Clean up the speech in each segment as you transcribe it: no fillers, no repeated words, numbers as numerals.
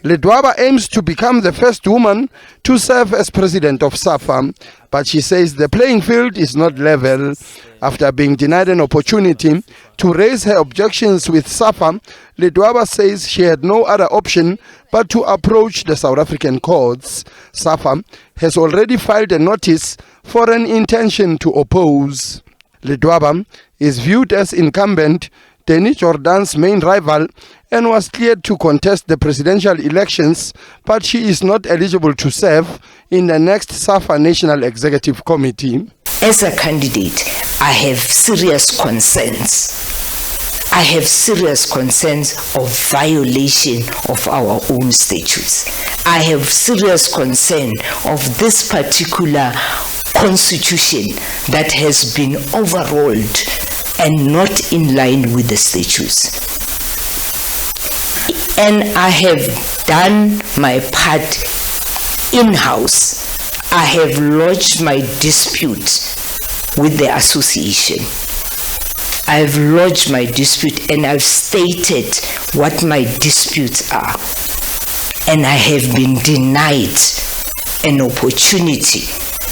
Ledwaba aims to become the first woman to serve as president of SAFA, but she says the playing field is not level. After being denied an opportunity to raise her objections with SAFA, Ledwaba says she had no other option but to approach the South African courts. SAFA has already filed a notice for an intention to oppose. Ledwaba is viewed as incumbent Danny Jordaan's main rival and was cleared to contest the presidential elections, but she is not eligible to serve in the next SAFA National Executive Committee. As a candidate, I have serious concerns. I have serious concerns of violation of our own statutes. I have serious concern of this particular constitution that has been overruled and not in line with the statutes. And I have done my part in-house. I have lodged my dispute with the association. I have lodged my dispute and I've stated what my disputes are. And I have been denied an opportunity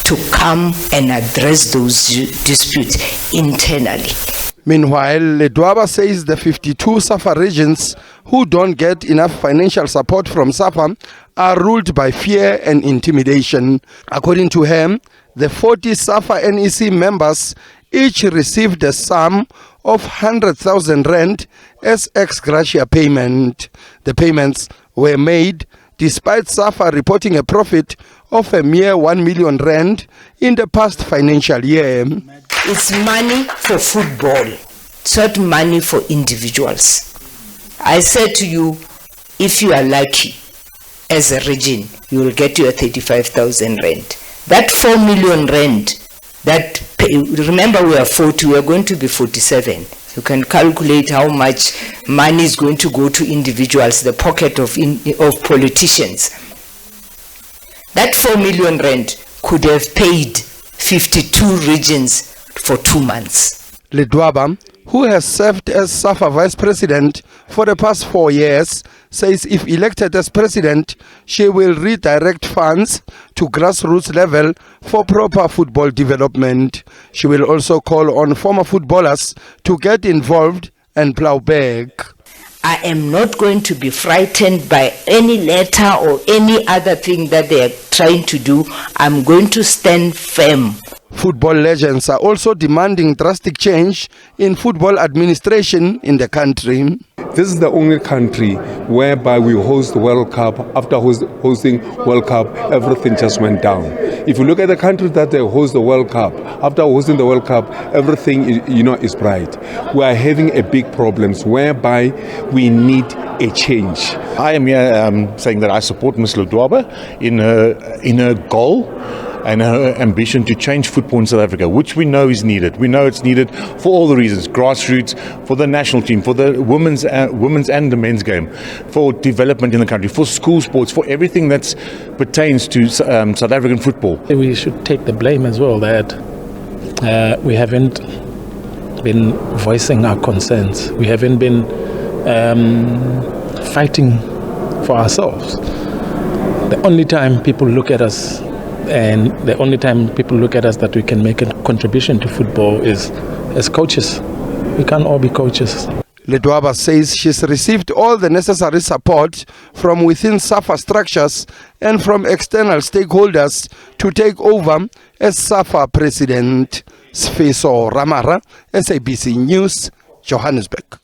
to come and address those disputes internally. Meanwhile, Ledwaba says the 52 SAFA regions who don't get enough financial support from SAFA are ruled by fear and intimidation. According to her, the 40 SAFA NEC members each received a sum of 100,000 rand as ex gratia payment. The payments were made despite SAFA reporting a profit of a mere 1 million rand in the past financial year. It's money for football. It's not money for individuals. I said to you, if you are lucky as a region, you will get your 35,000 rand. That 4 million rand, remember we are 40, we are going to be 47. You can calculate how much money is going to go to individuals, the pocket of politicians. That 4 million rand could have paid 52 regions for 2 months. Ledwaba, who has served as SAFA vice president for the past 4 years, says if elected as president, she will redirect funds to grassroots level for proper football development. She will also call on former footballers to get involved and plow back. I am not going to be frightened by any letter or any other thing that they are trying to do. I'm going to stand firm. Football legends are also demanding drastic change in football administration in the country. This is the only country whereby we host the World Cup. After hosting World Cup, everything just went down. If you look at the countries that they host the World Cup, after hosting the World Cup, everything is bright. We are having a big problems whereby we need a change. I am here saying that I support Ms. Ledwaba in her goal and her ambition to change football in South Africa, which we know is needed. We know it's needed for all the reasons: grassroots, for the national team, for the women's and the men's game, for development in the country, for school sports, for everything that pertains to South African football. We should take the blame as well that we haven't been voicing our concerns. We haven't been fighting for ourselves. The only time people look at us that we can make a contribution to football is as coaches. We can't all be coaches. Ledwaba says she's received all the necessary support from within SAFA structures and from external stakeholders to take over as SAFA president. Sfiso Ramara, SABC News, Johannesburg.